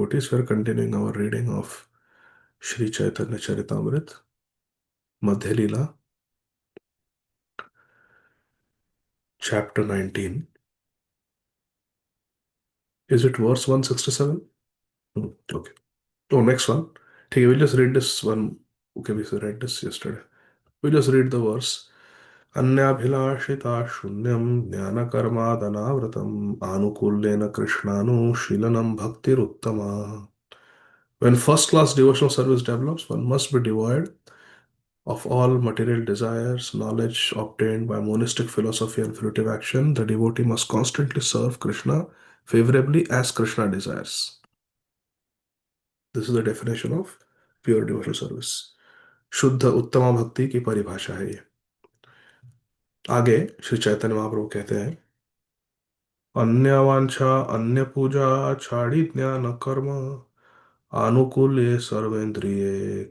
devotees, we are continuing our reading of Sri Chaitanya Charitamrita, Madhya Leela, chapter 19. Is it verse 167? Okay. Oh, next one. Okay, we'll just read this one. Okay, we read this yesterday. We'll just read the verse. अन्याभिलाषिता शून्यं ज्ञानकर्मादनावृतम् आनुकूल्येन कृष्णानुशीलनं भक्तिरुत्तमा. When first class devotional service develops, one must be devoid of all material desires, knowledge obtained by monistic philosophy and fruitive action. The devotee must constantly serve Krishna favorably as Krishna desires. This is the definition of pure devotional service. शुद्ध उत्तम भक्ति की परिभाषा है ये. आगे श्री चैतन्य महाप्रभु कहते हैं, अन्य वांछा अन्य पूजा छाड़ी ज्ञान कर्म आनुकूल्य सर्वेंद्रिय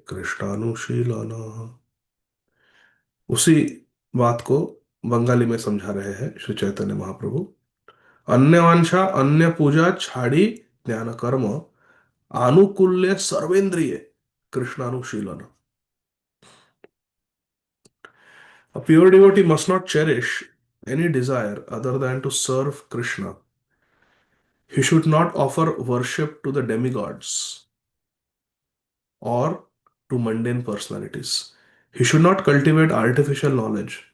कृष्णानुशीलन. उसी बात को बंगाली में समझा रहे हैं श्री चैतन्य महाप्रभु. अन्य वांछा अन्य पूजा छाड़ी ज्ञान कर्म आनुकूल्य सर्वेंद्रिय कृष्णानुशीलन. A pure devotee must not cherish any desire other than to serve Krishna. He should not offer worship to the demigods or to mundane personalities. He should not cultivate artificial knowledge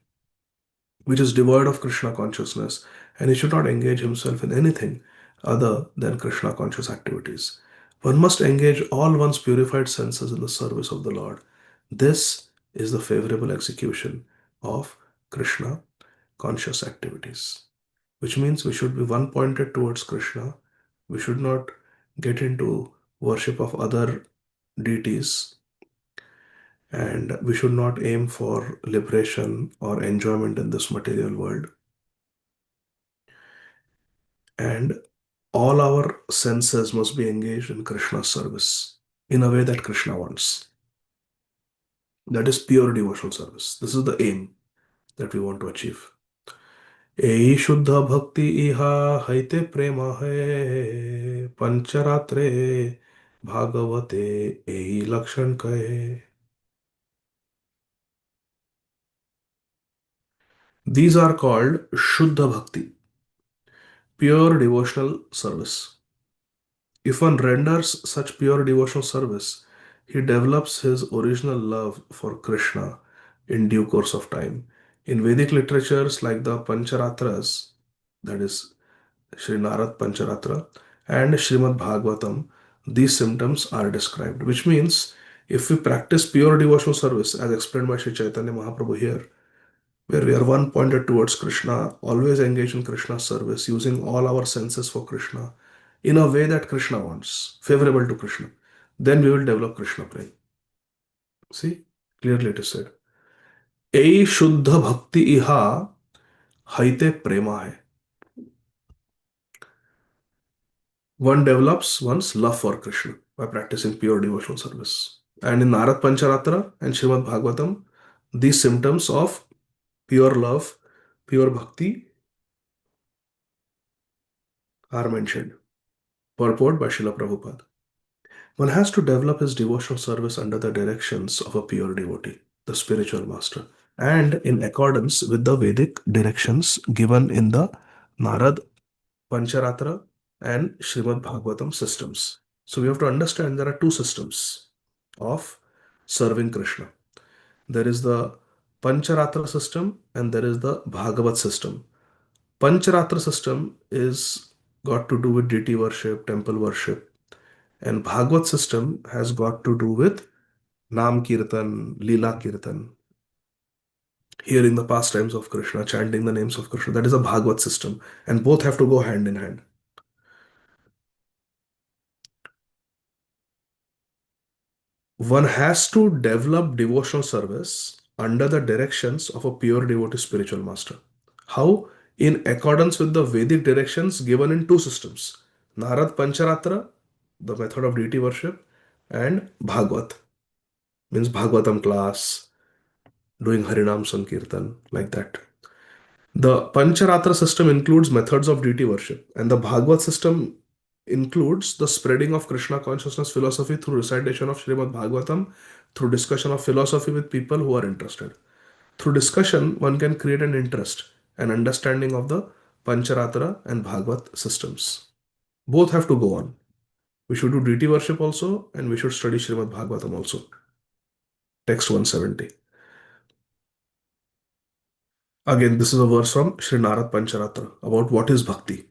which is devoid of Krishna consciousness, and he should not engage himself in anything other than Krishna conscious activities. One must engage all one's purified senses in the service of the Lord. This is the favorable execution of Krishna conscious activities, which means we should be one pointed towards Krishna. We should not get into worship of other deities, and we should not aim for liberation or enjoyment in this material world. And all our senses must be engaged in Krishna's service in a way that Krishna wants. That is pure devotional service. This is the aim that we want to achieve. एई शुद्ध भक्ति इहा हैते प्रेम है पंचरात्रे भागवते एई लक्षण कहे. These are called Shuddha Bhakti, pure devotional service. If one renders such pure devotional service, he develops his original love for Krishna in due course of time. In Vedic literatures like the Pancharatras, that is Sri Narad Pancharatra and Srimad Bhagavatam, these symptoms are described, which means if we practice pure devotional service as explained by Sri Chaitanya Mahaprabhu here, where we are one pointed towards Krishna, always engage in Krishna's service, using all our senses for Krishna in a way that Krishna wants, favorable to Krishna, then we will develop Krishna prema. See, clearly it is said. Ei Shuddha Bhakti Iha Haite Prema hai. One develops one's love for Krishna by practicing pure devotional service. And in Narad Pancharatra and Srimad Bhagavatam, these symptoms of pure love, pure bhakti are mentioned. Purport by Srila Prabhupada. One has to develop his devotional service under the directions of a pure devotee, the spiritual master, and in accordance with the Vedic directions given in the Narad Pancharatra and Srimad Bhagavatam systems. So we have to understand there are two systems of serving Krishna. There is the Pancharatra system and there is the Bhagavat system. Pancharatra system is got to do with deity worship, temple worship, and Bhagavat system has got to do with Nam Kirtan, Leela Kirtan, hearing the pastimes of Krishna, chanting the names of Krishna. That is a Bhagavat system, and both have to go hand in hand. One has to develop devotional service under the directions of a pure devotee spiritual master. How? In accordance with the Vedic directions given in two systems, Narad Pancharatra, the method of deity worship, and Bhagavat, means Bhagavatam class, doing Harinam Sankirtan, like that. The Pancharatra system includes methods of deity worship, and the Bhagavat system includes the spreading of Krishna consciousness philosophy through recitation of Srimad Bhagavatam, through discussion of philosophy with people who are interested. Through discussion, one can create an interest and understanding of the Pancharatra and Bhagavat systems. Both have to go on. We should do deity worship also, and we should study Srimad Bhagavatam also. Text 170. Again, this is a verse from Sri Narad Pancharatra about what is bhakti.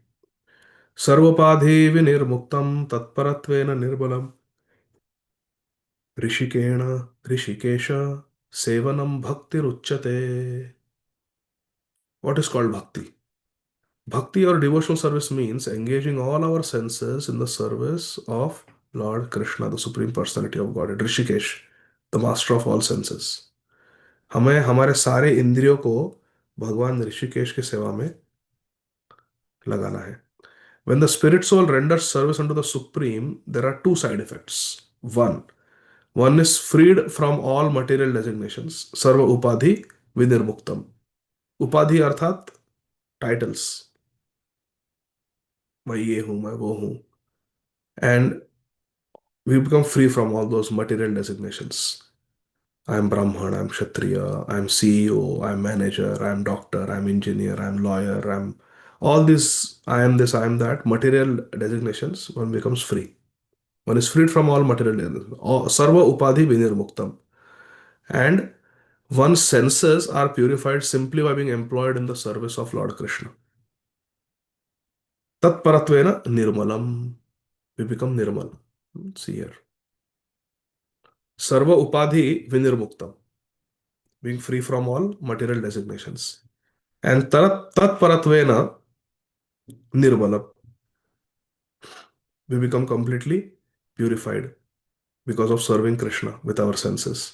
सर्वोपाधि विनिर्मुक्तं तत्परत्वेन निर्बलम् ऋषिकेण Rishikesh सेवनम भक्तिरुच्यते. What is called bhakti? Bhakti or devotional service means engaging all our senses in the service of Lord Krishna, the Supreme Personality of Godhead, Rishikesh, the master of all senses. हमें हमारे सारे इंद्रियों को भगवान ऋषिकेश की सेवा में लगाना है. When the spirit soul renders service unto the Supreme, there are two side effects. One is freed from all material designations. Sarva upadhi vinirmuktam. Upadhi अर्थात titles. मैं ये हूं, मैं वो हूं. And we become free from all those material designations. I am Brahman, I am Kshatriya, I am CEO, I am manager, I am doctor, I am engineer, I am lawyer, I am all this, I am this, I am that, material designations, one becomes free. One is freed from all material designations. Sarva upadhi vinirmuktam. And one's senses are purified simply by being employed in the service of Lord Krishna. Tatparatvena nirmalam. We become nirmal. See here. Sarva upadhi vinirmuktam. Being free from all material designations. And tatparatvena nirmalam. We become completely purified because of serving Krishna with our senses.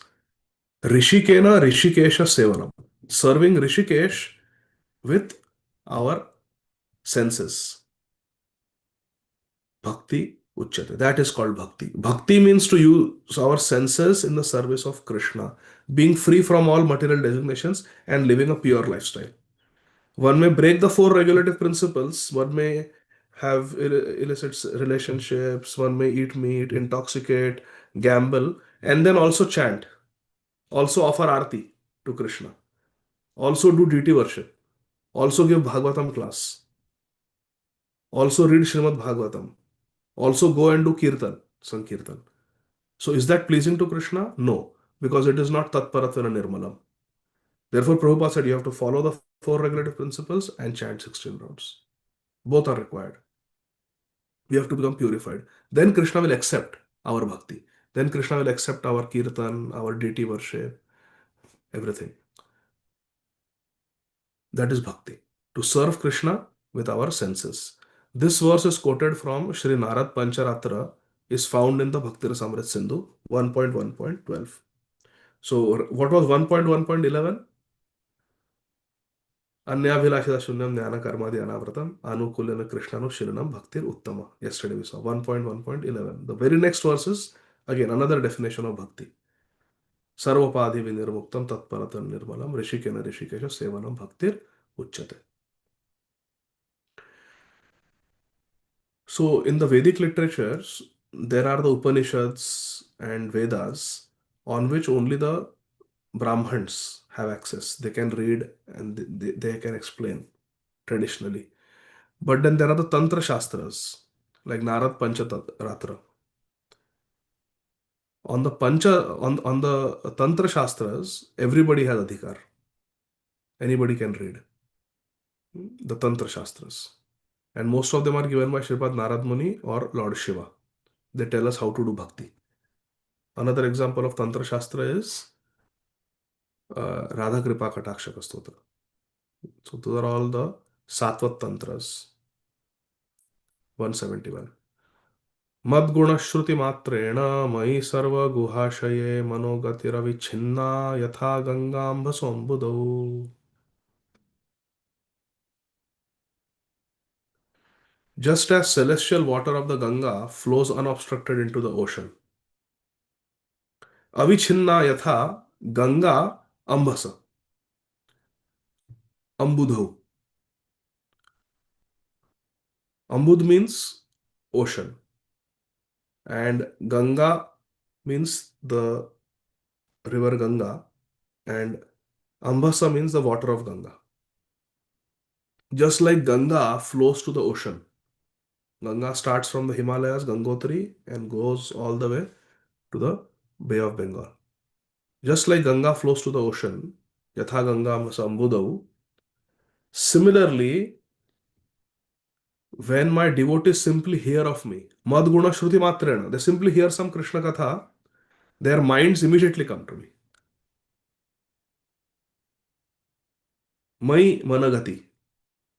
Rishikena Rishikesha Sevanam. Serving Rishikesh with our senses. Bhakti Uchyate. That is called bhakti. Bhakti means to use our senses in the service of Krishna, being free from all material designations and living a pure lifestyle. One may break the four regulative principles, one may have illicit relationships, one may eat meat, intoxicate, gamble, and then also chant, also offer arti to Krishna, also do deity worship, also give Bhagavatam class, also read Srimad Bhagavatam, also go and do kirtan, sankirtan. So is that pleasing to Krishna? No, because it is not tatparatvena nirmalam. Therefore, Prabhupada said you have to follow the four regulative principles and chant 16 rounds. Both are required. We have to become purified. Then Krishna will accept our bhakti. Then Krishna will accept our kirtan, our deity worship, everything. That is bhakti. To serve Krishna with our senses. This verse is quoted from Sri Narad Pancharatra, is found in the Bhakti Rasamrit Sindhu 1.1.12. So, what was 1.1.11? Anyavilashita Shunyam Jnana Karma Dhyanavratam Anukulyana Krishnanu Shiranam Bhaktir Uttama. Yesterday we saw 1.1.11. The very next verse is again another definition of bhakti. Sarvapadhi vinirmuktam tatparatan nirmalam rishikena rishikesha sevanam bhaktir uchyate. So in the Vedic literatures, there are the Upanishads and Vedas on which only the Brahmins have access. They can read and they can explain traditionally. But then there are the Tantra Shastras, like Narad Pancharatra. On the Tantra Shastras, everybody has adhikar. Anybody can read the Tantra Shastras. And most of them are given by Sripad Narad Muni or Lord Shiva. They tell us how to do bhakti. Another example of Tantra Shastra is Radha Kripa Katakshaka Stotra. So those are all the Satvat Tantras. 171. मद्गुणश्रुतिमात्रेण मयि सर्वगुहाशये मनोगतिरविच्छिन्ना यथा गङ्गाम्भसोऽम्बुदौ. Just as celestial water of the Ganga flows unobstructed into the ocean. Avichinna yatha Ganga ambasa. Ambudhau. Ambud means ocean. And Ganga means the river Ganga, and Ambasa means the water of Ganga. Just like Ganga flows to the ocean, Ganga starts from the Himalayas, Gangotri, and goes all the way to the Bay of Bengal. Just like Ganga flows to the ocean, Yatha Ganga Sambudau, similarly, when my devotees simply hear of me, Madguna Shruti Matrena, they simply hear some Krishna Katha, their minds immediately come to me. Mai Managati,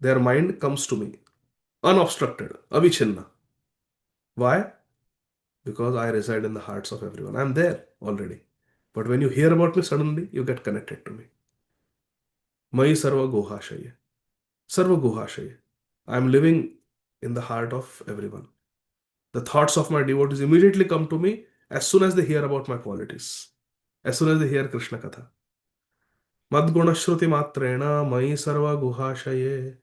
their mind comes to me, unobstructed, avichinna. Why? Because I reside in the hearts of everyone. I'm there already. But when you hear about me, suddenly you get connected to me. Mai Sarva Gohashaye. Sarva Gohashaye. I'm living in the heart of everyone. The thoughts of my devotees immediately come to me as soon as they hear about my qualities, as soon as they hear Krishna Katha. Madgunashruti matrena mai sarva guhashaye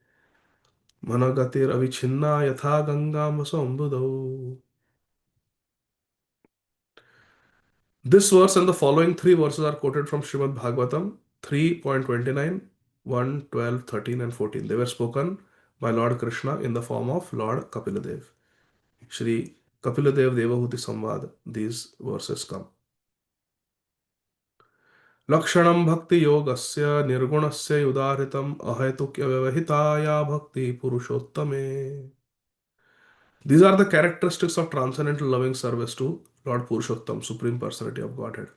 managatir avichinna yatha gangam sambudau. This verse and the following three verses are quoted from Srimad Bhagavatam 3.29, 1, 12, 13, and 14. They were spoken by Lord Krishna in the form of Lord Kapiladev. Shri Kapiladev Devahuti Samvad, these verses come. Lakshanam bhakti yogasya nirgunasya udaritam ahetukya vyavahitaya bhakti purushottame. These are the characteristics of transcendental loving service to Lord Purushottam, Supreme Personality of Godhead.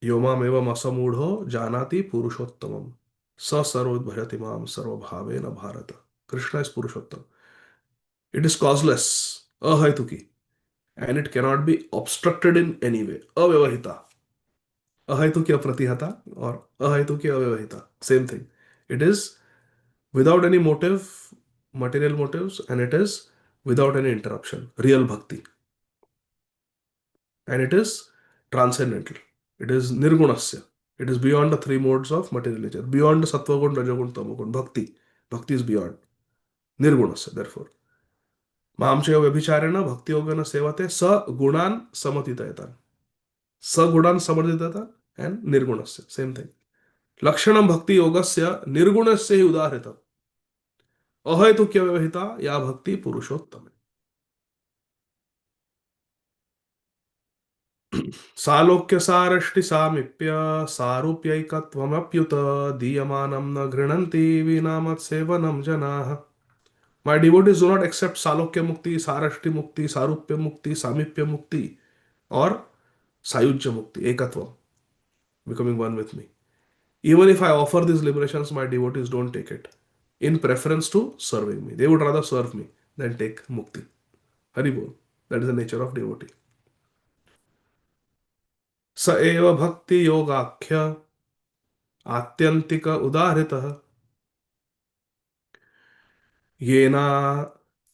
Yomam evam asamudho janati purushottamam sa sarvodbhayati mam sarvabhavena bharata. Krishna is Purushottam. It is causeless, ahaituki, and it cannot be obstructed in any way. Avyavahita. Ahaituki apratihata or ahaituki avyavahita. Same thing. It is without any motive, material motives, and it is without any interruption. Real bhakti. And it is transcendental. It is nirgunasya. It is beyond the three modes of material nature. Beyond the sattva gun, rajagun, tamogun. Bhakti. Bhakti is beyond. Nirgunasya, therefore. Mamchayo vyabhicharena bhakti yogana sevate sa gunan samatitayatan. Sa gunan samatitayatan and nirgunasya. Same thing. Lakshanam bhakti yogasya nirgunasya hi udarita. Ahetukya vyavahita ya bhakti purushottame. सालोक्य सारष्टि सामीप्य सारूप्यैकत्वमप्युत दीयमानं न गृह्णन्ति विना मत्सेवनं जनाः. My devotees do not accept Salokya Mukti, Sarashti Mukti, Sarupya Mukti, Samipya Mukti, or Sayujya Mukti, Ekatva, becoming one with me. Even if I offer these liberations, my devotees don't take it. In preference to serving me. They would rather serve me than take Mukti. Haribol. That is the nature of devotee. स एव भक्ति योगाख्य आत्यंतिक उदाहृतः येना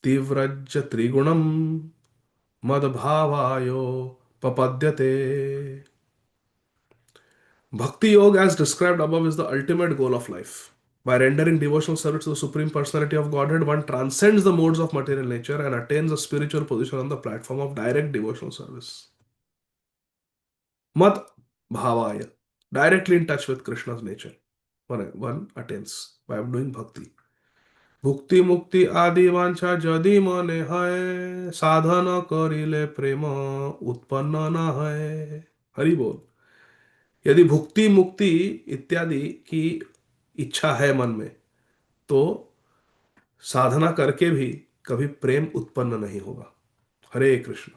तीव्रज त्रिगुणम मदभावायो पपद्यते. Bhakti yoga, as described above, is the ultimate goal of life. By rendering devotional service to the Supreme Personality of Godhead, one transcends the modes of material nature and attains a spiritual position on the platform of direct devotional service. Mat bhavaya, directly in touch with Krishna's nature, one attains by doing bhakti. भुक्ति मुक्ति आदि वांछा जदि मने है साधन करिले प्रेम उत्पन्न न है. हरि बोल. यदि भुक्ति मुक्ति इत्यादि की इच्छा है मन में तो साधना करके भी कभी प्रेम उत्पन्न नहीं होगा. हरे कृष्ण.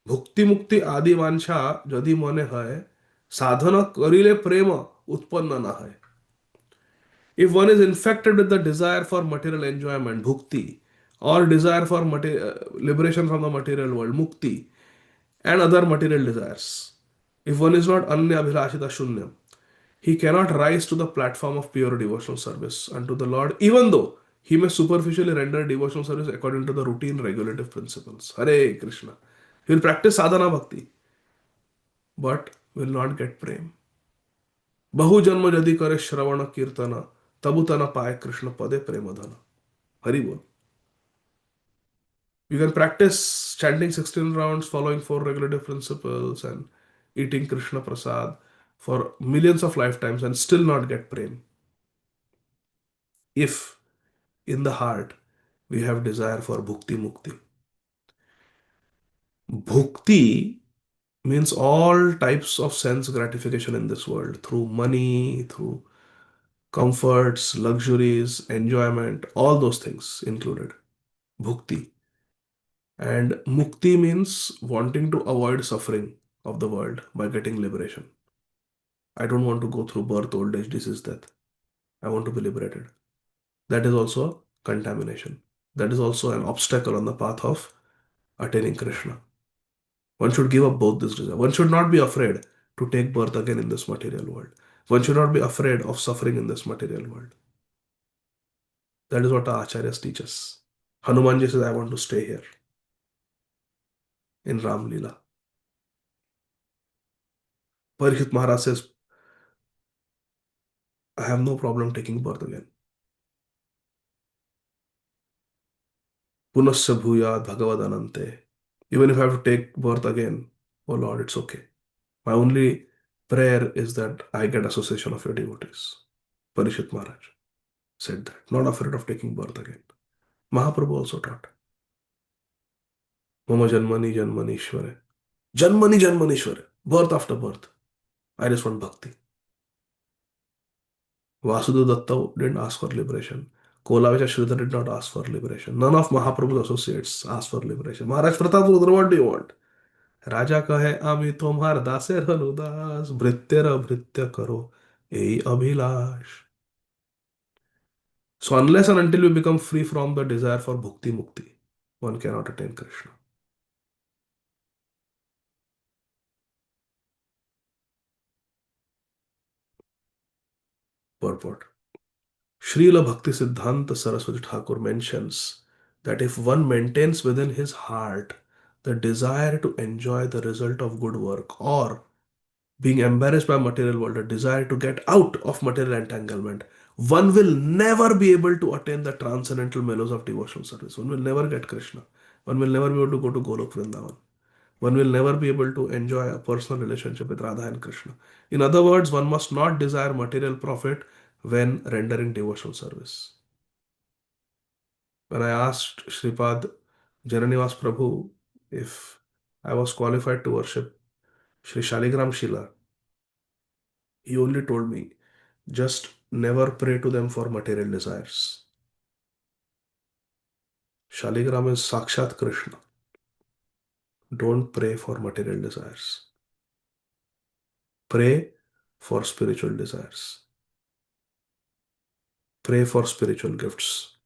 भुक्ति मुक्ति आदि वांछा यदि मने है साधन करिले प्रेम उत्पन्न न है. If one is infected with the desire for material enjoyment, bhukti, or desire for liberation from the material world, mukti, and other material desires, if one is not anya abhilashita shunyam, he cannot rise to the platform of pure devotional service unto the Lord, even though he may superficially render devotional service according to the routine regulative principles. Hare Krishna. He will practice sadhana bhakti, but will not get prem. बहु जन्म यदि करे श्रवण कीर्तन तबु तना पाए कृष्ण पदे प्रेम धन. हरि बोल. You can practice chanting 16 rounds, following four regulative principles, and eating Krishna Prasad for millions of lifetimes and still not get prem. If in the heart we have desire for bhukti mukti. Bhukti means all types of sense gratification in this world through money, through comforts, luxuries, enjoyment, all those things included. Bhukti. And mukti means wanting to avoid suffering of the world by getting liberation. I don't want to go through birth, old age, disease, death. I want to be liberated. That is also a contamination. That is also an obstacle on the path of attaining Krishna. One should give up both these desires. One should not be afraid to take birth again in this material world. One should not be afraid of suffering in this material world. That is what our acharyas teach us. Hanumanji says, I want to stay here in Ram Leela. Parikshit Maharaj says, I have no problem taking birth again. Punasya bhuyat bhagavad anante. Even if I have to take birth again, oh Lord, it's okay. My only prayer is that I get association of your devotees. Parishit Maharaj said that, not afraid of taking birth again. Mahaprabhu also taught, Mama Janmani Janmani Ishware. Janmani Janmani Ishware. Birth after birth. I just want bhakti. Vasudeva Datta didn't ask for liberation. Kolavecha Sridhar did not ask for liberation. None of Mahaprabhu's associates asked for liberation. Maharaj Pratap Rudra, what do you want? রাজা কহে আমি তোমার দাসের অনুদাস ভৃত্যের ভৃত্য করো এই অভিলাষ. So unless and until we become free from the desire for bhukti mukti, one cannot attain Krishna. Purport. Srila Bhakti Siddhanta Saraswati Thakur mentions that if one maintains within his heart the desire to enjoy the result of good work or being embarrassed by material world, a desire to get out of material entanglement, one will never be able to attain the transcendental mellows of devotional service. One will never get Krishna. One will never be able to go to Golok Vrindavan. One will never be able to enjoy a personal relationship with Radha and Krishna. In other words, one must not desire material profit when rendering devotional service. When I asked Sripad Jananivas Prabhu if I was qualified to worship Sri Shaligram Shila, he only told me, just never pray to them for material desires. Shaligram is Sakshat Krishna. Don't pray for material desires. Pray for spiritual desires. Pray for spiritual gifts.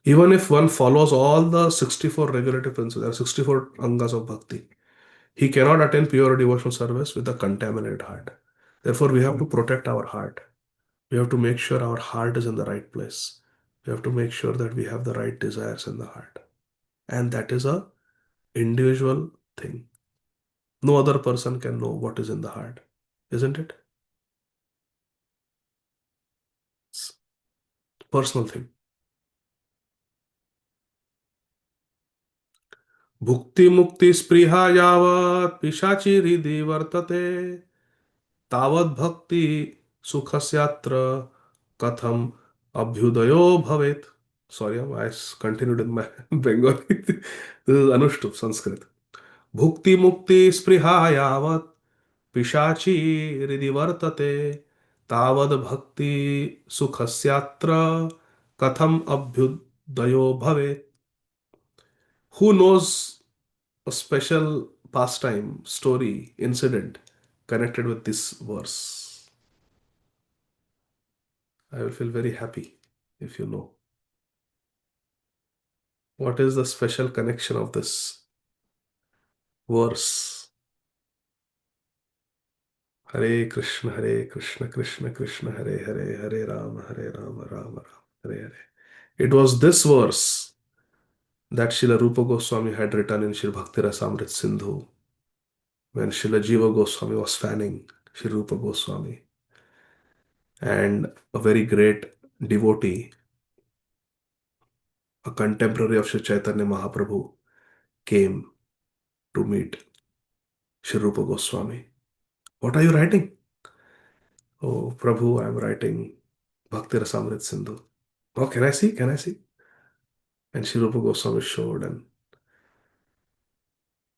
Even if one follows all the 64 regulative principles, there are 64 angas of bhakti, he cannot attain pure devotional service with a contaminated heart. Therefore, we have to protect our heart. We have to make sure our heart is in the right place. We have to make sure that we have the right desires in the heart. And that is a individual thing. No other person can know what is in the heart, isn't it? It's a personal thing. Bhukti mukti spriha yavat pishachi hridhi vartate तावद भक्ति सुखस्यात्र katham abhyudayo bhavet. Sorry, I continued in my Bengali. This is Anushtup, Sanskrit. Bhukti mukti spriha yavat pishachi hridhi vartate tavad bhakti sukhasya katham abhyudayo bhavet. Who knows a special pastime, story, incident connected with this verse? I will feel very happy if you know. What is the special connection of this verse? Hare Krishna, Krishna Krishna, Hare Hare, Hare Rama, Rama Rama, Hare Hare. It was this verse that Srila Rupa Goswami had written in Sri Bhakti Rasamrit Sindhu when Srila Jiva Goswami was fanning Sri Rupa Goswami. And a very great devotee, a contemporary of Sri Chaitanya Mahaprabhu, came to meet Sri Rupa Goswami. What are you writing? Oh, Prabhu, I'm writing Bhakti Rasamrit Sindhu. Oh, can I see? Can I see? And Sri Rupa Goswami showed, and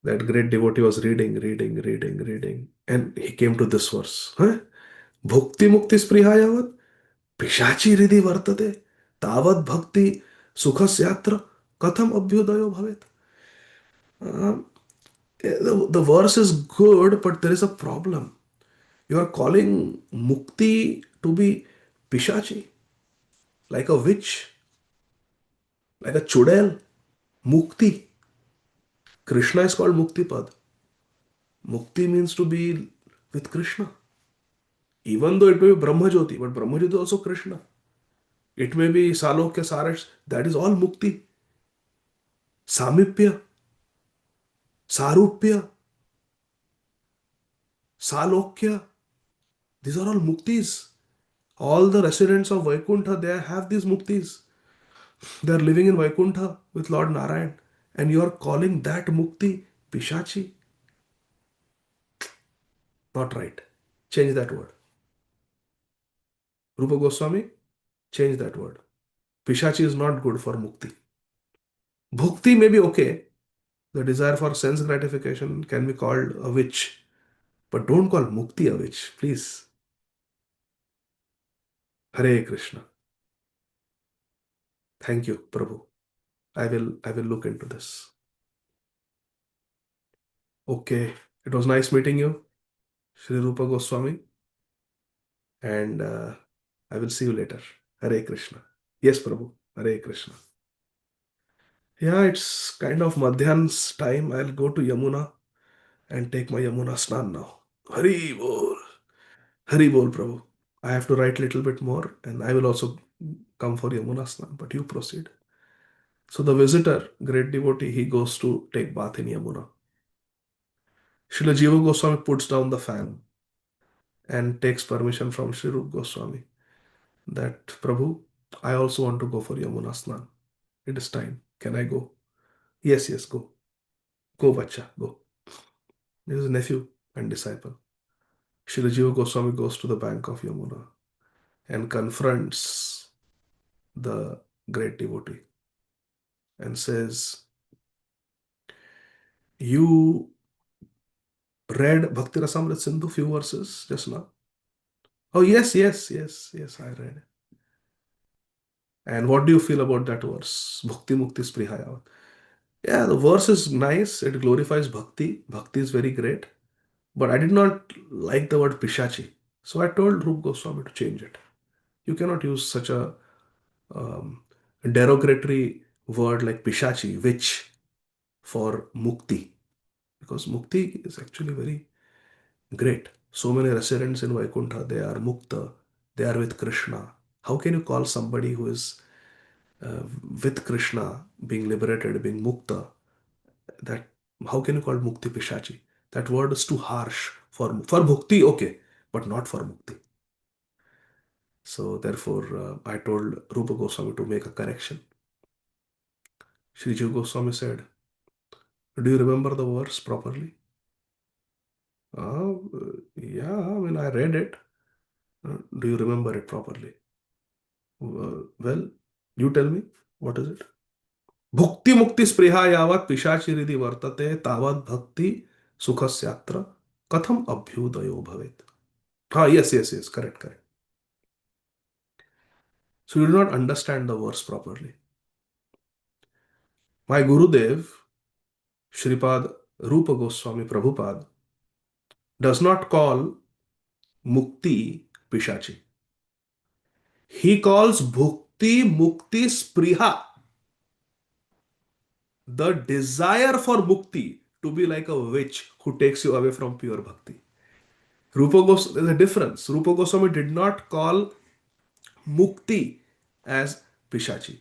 that great devotee was reading. And he came to this verse. Huh? Bhukti mukti sprihayavat pishachi ridhi vartate tavat bhakti sukhasyatra katham abhyudayo bhavet. Um, the verse is good, but there is a problem. You are calling mukti to be pishachi, like a witch, like a chudel. Mukti. Krishna is called Muktipad. Mukti means to be with Krishna. Even though it may be Brahmajyoti, but Brahmajyoti is also Krishna. It may be Salokya Sarash, that is all Mukti. Samipya, Sarupya, Salokya, these are all Muktis. All the residents of Vaikuntha, they have these Muktis. They are living in Vaikuntha with Lord Narayan. And you are calling that Mukti Pishachi? Not right. Change that word. Rupa Goswami, change that word. Pishachi is not good for Mukti. Bhukti may be okay. The desire for sense gratification can be called a witch. But don't call Mukti a witch, please. Hare Krishna. Thank you, Prabhu. I will look into this. Okay. It was nice meeting you, Sri Rupa Goswami. And I will see you later. Hare Krishna. Yes, Prabhu. Hare Krishna. Yeah, it's kind of Madhyan's time. I'll go to Yamuna and take my Yamuna Snan now. Hari Bol. Hari Bol, Prabhu. I have to write a little bit more and I will also come for Yamuna Snan, but you proceed. So the visitor, great devotee, he goes to take bath in Yamuna. Srila Jiva Goswami puts down the fan and takes permission from Sri Rup Goswami that Prabhu, I also want to go for Yamuna Snan. It is time. Can I go? Yes, yes, go. Go, Bacha, go. This is nephew and disciple. Srila Jiva Goswami goes to the bank of Yamuna and confronts the great devotee and says, you read Bhakti Rasamrit Sindhu few verses just now? Oh, yes, I read. And what do you feel about that verse? Bhakti Mukti Sprihayavat. Yeah, the verse is nice. It glorifies Bhakti. Bhakti is very great. But I did not like the word Pishachi. So I told Rup Goswami to change it. You cannot use such a derogatory word like Pishachi, witch, for Mukti. Because Mukti is actually very great. So many residents in Vaikuntha, they are Mukta, they are with Krishna. How can you call somebody who is with Krishna, being liberated, being Mukta, that how can you call Mukti Pishachi? That word is too harsh for Bhukti, okay, but not for Mukti. So therefore, I told Rupa Goswami to make a correction. Sri Jiva Goswami said, do you remember the verse properly? Yeah, I mean, I read it. Do you remember it properly? Well, you tell me, what is it? Bhukti mukti spriha yavat pishachiridi vartate tavat bhakti sukhasyatra katham abhyudayo bhavet. Ah, yes, correct. So you do not understand the verse properly. My Gurudev, Shripad Rupa Goswami Prabhupada, does not call mukti pishachi. He calls bhukti mukti spriha, the desire for mukti, to be like a witch who takes you away from pure bhakti. Rupa Goswami, there's a difference. Rupa Goswami did not call mukti as pishachi.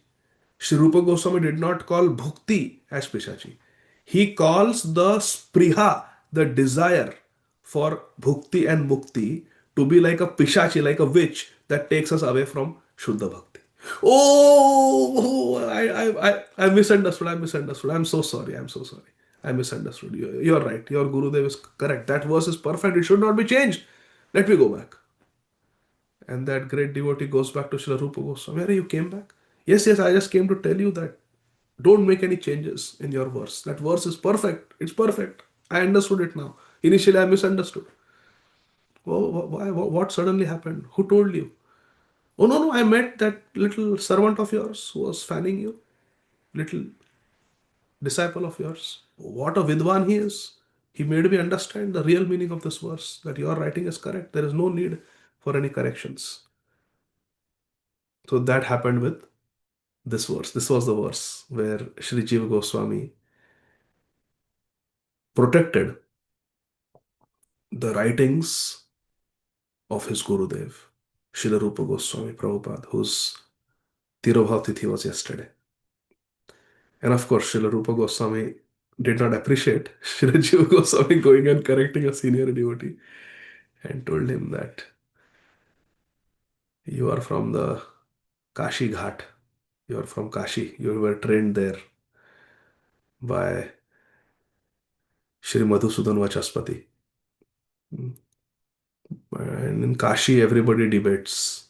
Shri Rupa Goswami did not call bhukti as pishachi. He calls the spriha, the desire for bhukti and mukti, to be like a pishachi, like a witch that takes us away from Shuddha Bhakti. Oh, I misunderstood. I misunderstood. I'm so sorry. I'm so sorry. I misunderstood. You're right. Your Gurudev is correct. That verse is perfect. It should not be changed. Let me go back. And that great devotee goes back to Srila Rupa Goswami. Where you came back? Yes, yes, I just came to tell you that don't make any changes in your verse. That verse is perfect. It's perfect. I understood it now. Initially, I misunderstood. Oh, why? What suddenly happened? Who told you? Oh, no, no, I met that little servant of yours who was fanning you. Little disciple of yours. What a Vidwan he is. He made me understand the real meaning of this verse that your writing is correct. There is no need for any corrections. So that happened with this verse. This was the verse where Sri Jiva Goswami protected the writings of his Gurudev, Srila Rupa Goswami Prabhupada, whose Tirobhav Tithi was yesterday. And of course, Srila Rupa Goswami did not appreciate Srila Jiva Goswami going and correcting a senior devotee and told him that you are from the Kashi Ghat. You are from Kashi. You were trained there by Shri Madhusudan Vachaspati. And in Kashi, everybody debates.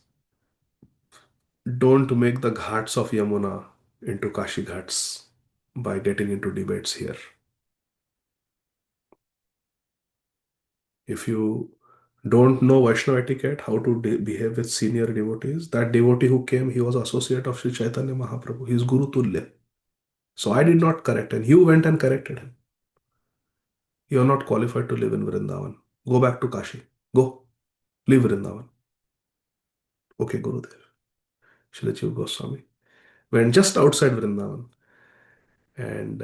Don't make the ghats of Yamuna into Kashi Ghats by getting into debates here. If you don't know Vaishnava etiquette, how to behave with senior devotees, that devotee who came, he was associate of Sri Chaitanya Mahaprabhu. He is Guru Tulya. So I did not correct him. You went and corrected him. You are not qualified to live in Vrindavan. Go back to Kashi. Go. Leave Vrindavan. Okay, Gurudev. Srila Jiva Goswami went just outside Vrindavan and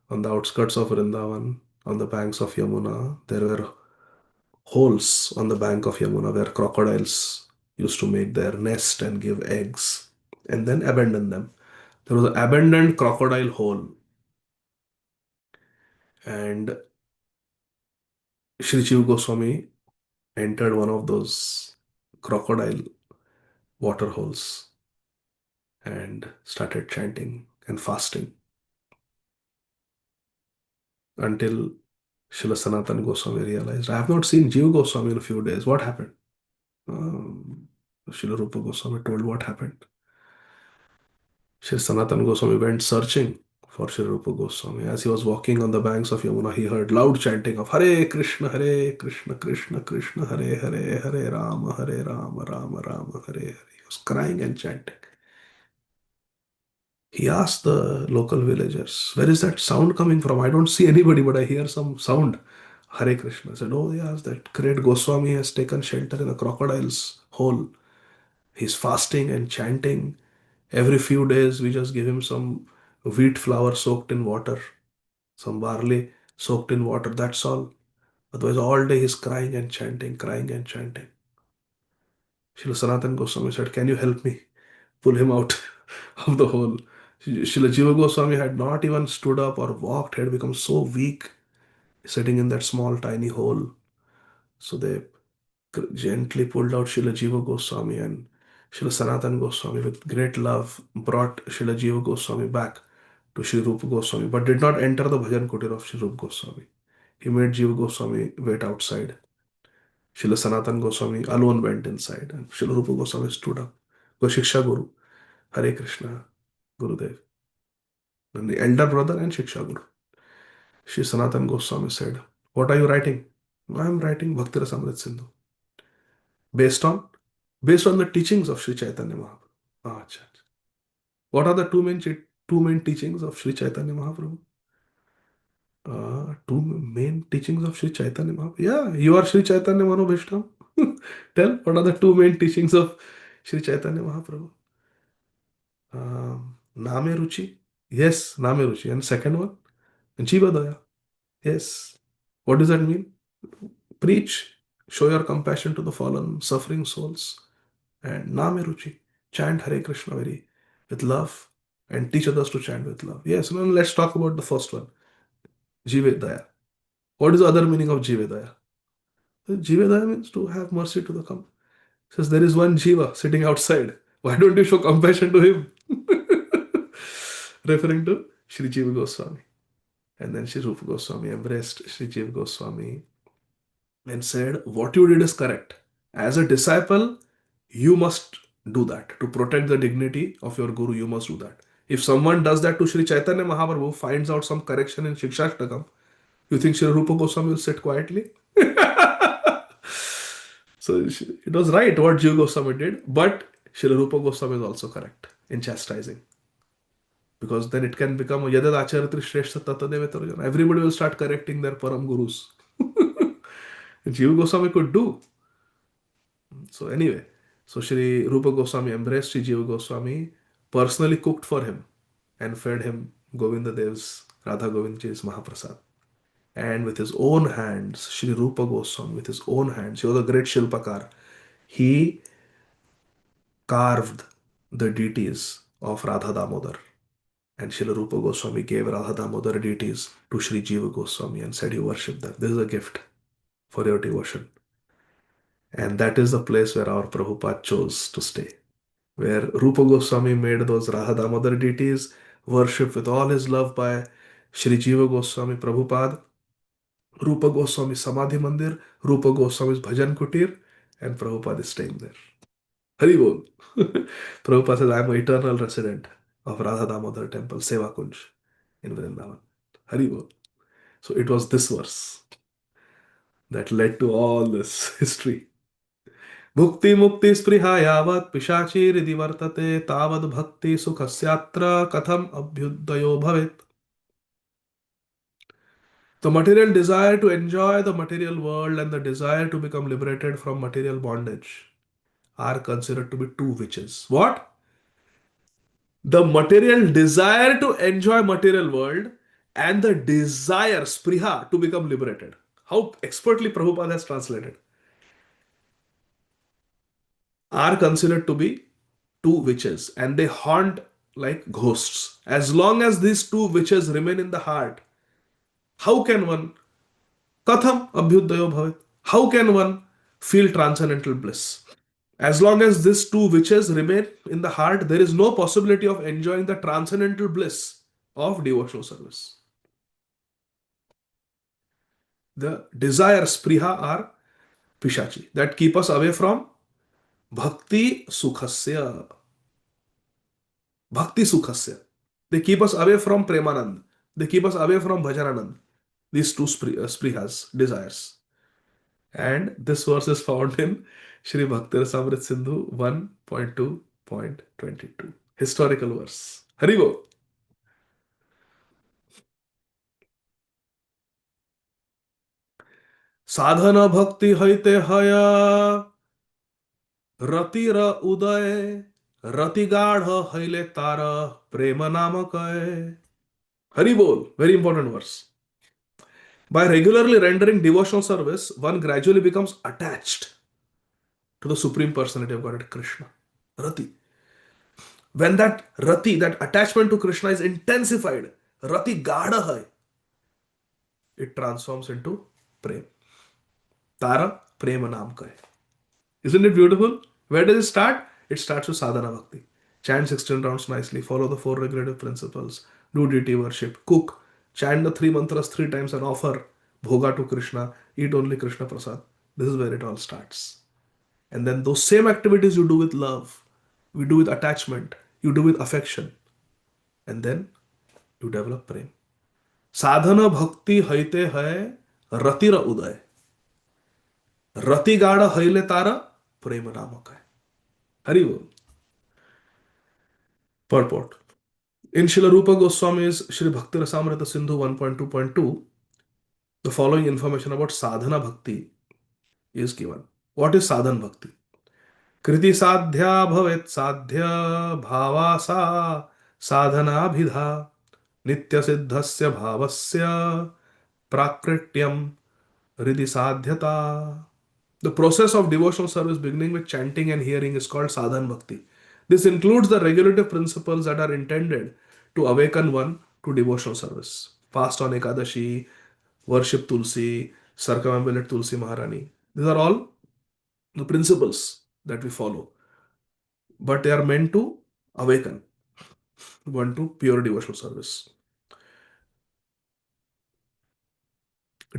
on the outskirts of Vrindavan, on the banks of Yamuna, there were holes on the bank of Yamuna where crocodiles used to make their nest and give eggs and then abandon them. There was an abandoned crocodile hole, and Sri Jiva Goswami entered one of those crocodile water holes and started chanting and fasting until Srila Sanatana Goswami realized, I have not seen Jiva Goswami in a few days. What happened? Um, Srila Rupa Goswami told what happened. Sri Sanatana Goswami went searching for Sri Rupa Goswami. As he was walking on the banks of Yamuna, he heard loud chanting of Hare Krishna, Krishna Krishna, Hare Hare, Hare Rama, Rama Rama, Hare Hare. He was crying and chanting. He asked the local villagers, where is that sound coming from? I don't see anybody, but I hear some sound. Hare Krishna. I said, oh yes, that great Goswami has taken shelter in a crocodile's hole. He's fasting and chanting. Every few days, we just give him some wheat flour soaked in water, some barley soaked in water. That's all. Otherwise, all day he's crying and chanting, crying and chanting. Srila Sanatan Goswami said, can you help me pull him out of the hole? Srila Jiva Goswami had not even stood up or walked, had become so weak sitting in that small, tiny hole. So they gently pulled out Srila Jiva Goswami, and Srila Sanatan Goswami, with great love, brought Srila Jiva Goswami back to Sri Rupa Goswami, but did not enter the bhajan kutir of Sri Rupa Goswami. He made Jiva Goswami wait outside. Srila Sanatan Goswami alone went inside, and Srila Rupa Goswami stood up. Go Shiksha Guru, Hare Krishna, Gurudev. And the elder brother and Shiksha Guru. Sri Sanatan Goswami said, what are you writing? I am writing Bhakti Rasamrit Sindhu. Based on? Based on the teachings of Sri Chaitanya Mahaprabhu. Ah, acha, acha. What are the two main teachings of Sri Chaitanya Mahaprabhu? Two main teachings of Sri Chaitanya Mahaprabhu. Yeah, you are Sri Chaitanya Manobhishtam. Tell, what are the two main teachings of Sri Chaitanya Mahaprabhu? Name Ruchi. Yes, Name Ruchi. And second one, Jiva Daya. Yes. What does that mean? Preach, show your compassion to the fallen, suffering souls. And Name Ruchi. Chant Hare Krishna very with love and teach others to chant with love. Yes, now let's talk about the first one, Jiva Daya. What is the other meaning of Jiva Daya? Jiva Daya means to have mercy to the come. Says there is one Jiva sitting outside. Why don't you show compassion to him? Referring to Sri Jiva Goswami. And then Sri Rupa Goswami embraced Sri Jiva Goswami and said, what you did is correct. As a disciple, you must do that. To protect the dignity of your Guru, you must do that. If someone does that to Sri Chaitanya Mahaprabhu, finds out some correction in Shikshashtakam, you think Sri Rupa Goswami will sit quietly? So it was right what Jiva Goswami did, but Sri Rupa Goswami is also correct in chastising. Because then it can become Yadad Acharatri Shrestha Tatadev Tarjana. Everybody will start correcting their Param Gurus. Jiva Goswami could do. So anyway, so Sri Rupa Goswami embraced Sri Jiva Goswami, personally cooked for him and fed him Govinda Dev's Radha Govindji's Mahaprasad. And with his own hands, Sri Rupa Goswami, with his own hands, he was a great Shilpakar. He carved the deities of Radha Damodar. And Srila Rupa Goswami gave Radha Damodar deities to Sri Jiva Goswami and said, you worship them. This is a gift for your devotion. And that is the place where our Prabhupada chose to stay. Where Rupa Goswami made those Radha Damodar deities worshipped with all his love by Sri Jiva Goswami Prabhupada, Rupa Goswami Samadhi Mandir, Rupa Goswami's Bhajan Kutir, and Prabhupada is staying there. Hari Bol. Prabhupada says, I am an eternal resident of Radha Damodar temple, Seva Kunj in Vrindavan. Hari Bol. So it was this verse that led to all this history. Bhukti mukti spriha yavat pishachi ridi vartate tavad bhakti sukhasyatra katham abhyudayo bhavet. The material desire to enjoy the material world and the desire to become liberated from material bondage are considered to be two witches. What? The material desire to enjoy material world and the desire, spriha, to become liberated. How expertly Prabhupada has translated. Are considered to be two witches and they haunt like ghosts. As long as these two witches remain in the heart, how can one katham abhyudayo bhavet? How can one feel transcendental bliss? As long as these two witches remain in the heart, there is no possibility of enjoying the transcendental bliss of devotional service. The desire, spriha, are pishachi that keep us away from bhakti sukhasya. Bhakti sukhasya. They keep us away from premanand. They keep us away from bhajananand. These two sprihas, desires. And this verse is found in Shri Bhakti Rasamrit Sindhu 1.2.22. Historical verse. Haribo. Sadhana bhakti haite haya ratira uday rati gadha haile tara prema namakay. Haribol. Very important verse. By regularly rendering devotional service, one gradually becomes attached to the Supreme Personality of Godhead, Krishna. Rati. When that Rati, that attachment to Krishna is intensified, Rati Gada hai, it transforms into Prem. Tara Prema Naam ka hai. Isn't it beautiful? Where does it start? It starts with sadhana bhakti. Chant 16 rounds nicely, follow the four regulative principles, do deity worship, cook, chant the three mantras three times and offer bhoga to Krishna, eat only Krishna prasad. This is where it all starts. And then those same activities you do with love, we do with attachment, you do with affection. And then you develop prem. Sadhana bhakti haite hai ratira uday. Rati gada haile tara prema namak hai. Hari Bol. Purport. In Srila Rupa Goswami's Sri Bhakti Rasamrita Sindhu 1.2.2, the following information about sadhana bhakti is given. What is sadhana bhakti? Kriti sadhya bhavet sadhya bhavasa sadhana bhidha nitya siddhasya bhavasya prakrityam hridi sadhyata. The process of devotional service beginning with chanting and hearing is called sadhana bhakti. This includes the regulative principles that are intended to awaken one to devotional service. Fast on Ekadashi, worship Tulsi, circumambulate Tulsi Maharani. These are all the principles that we follow. but they are meant to awaken one to pure devotional service.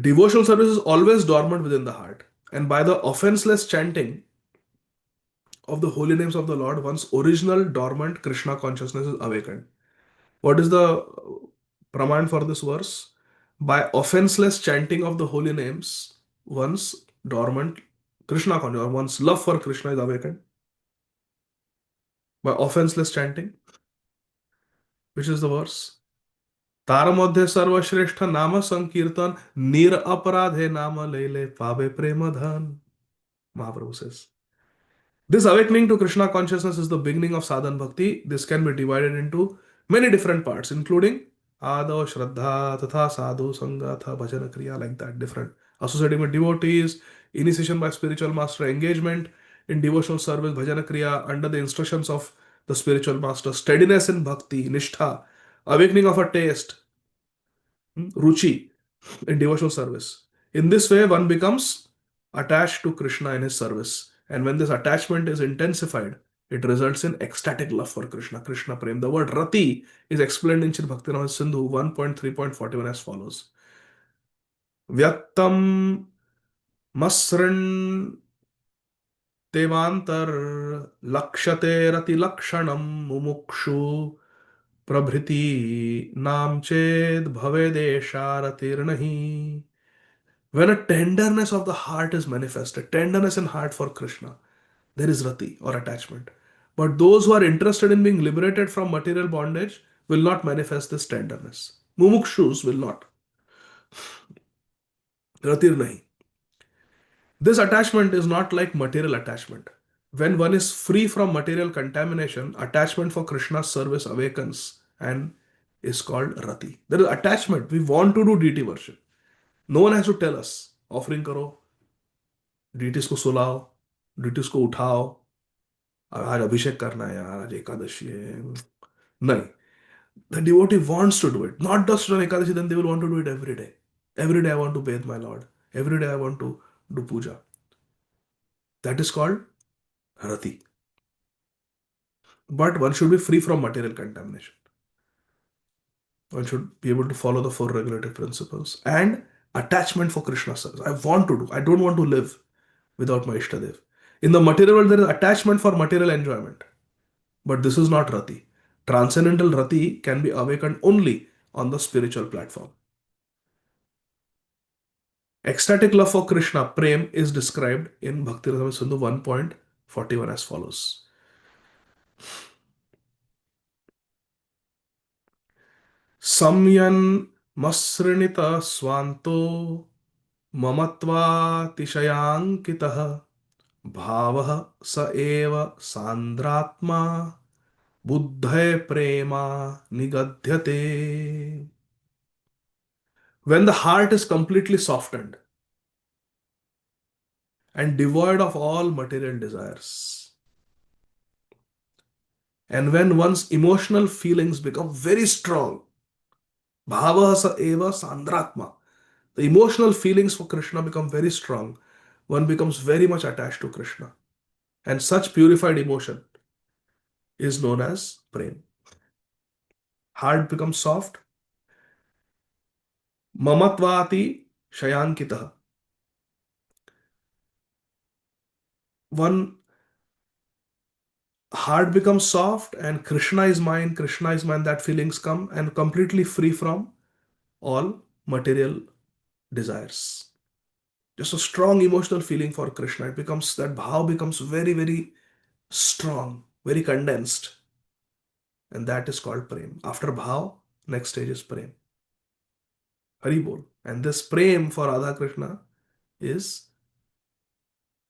Devotional service is always dormant within the heart, and by the offenseless chanting of the holy names of the Lord, one's original dormant Krishna consciousness is awakened. What is the praman for this verse? By offenseless chanting of the holy names, one's dormant Krishna consciousness, or one's love for Krishna is awakened. By offenseless chanting, which is the verse? तार मध्य सर्वश्रेष्ठ नाम संकीर्तन निर अपराधे नाम ले ले पावे प्रेम धन. Mahaprabhu says. This awakening to Krishna consciousness is the beginning of sadhan bhakti. This can be divided into many different parts, including Ado, Shraddha, Tatha, Sadhu, Sangha, Tha, Bhajana Kriya, like that, different. Associating with devotees, initiation by spiritual master, engagement in devotional service, Bhajana Kriya, under the instructions of the spiritual master, steadiness in bhakti, nishtha, awakening of a taste, ruchi, in devotional service. In this way, one becomes attached to Krishna in his service. And when this attachment is intensified, it results in ecstatic love for Krishna, Krishna Prem. The word Rati is explained in Sri Bhaktivinoda Sindhu 1.3.41 as follows. Vyaktam masran tevantar lakshate rati lakshanam mumukshu prabhriti nam ched bhavedesha ratirnahi. When a tenderness of the heart is manifested, tenderness in heart for Krishna, there is rati or attachment. But those who are interested in being liberated from material bondage will not manifest this tenderness. Mumukshus will not. Ratir nahi. This attachment is not like material attachment. When one is free from material contamination, attachment for Krishna's service awakens and is called rati. There is attachment. We want to do deity worship. No one has to tell us, offering karo, deities को सुलाओ, deities को उठाओ, आज अभिषेक करना है यार, आज एकादशी है. नहीं. The devotee wants to do it. Not just on Ekadashi, then they will want to do it every day. Every day I want to bathe my Lord. Every day I want to do puja. That is called rati. But one should be free from material contamination. One should be able to follow the four regulative principles. And attachment for Krishna service. I want to do. I don't want to live without my Ishtadev. In the material world, there is attachment for material enjoyment. But this is not rati. Transcendental rati can be awakened only on the spiritual platform. Ecstatic love for Krishna, Prem, is described in Bhakti Rasamrita Sindhu 1.41 as follows. Samyan masrinita swanto mamatvatishayankitah bhavah sa eva sandratma buddhay prema nigadhyate. When the heart is completely softened and devoid of all material desires, and when one's emotional feelings become very strong, bhava sa eva sandratma, the emotional feelings for Krishna become very strong, one becomes very much attached to Krishna. And such purified emotion is known as prem. Heart becomes soft. Mamatvati shayankita. One heart becomes soft and Krishna is mine, Krishna is mine, that feelings come and completely free from all material desires. Just a strong emotional feeling for Krishna. It becomes, that bhav becomes very, very strong, very condensed. And that is called prem. After bhav, next stage is prem. Hari bol. And this prem for Radha Krishna is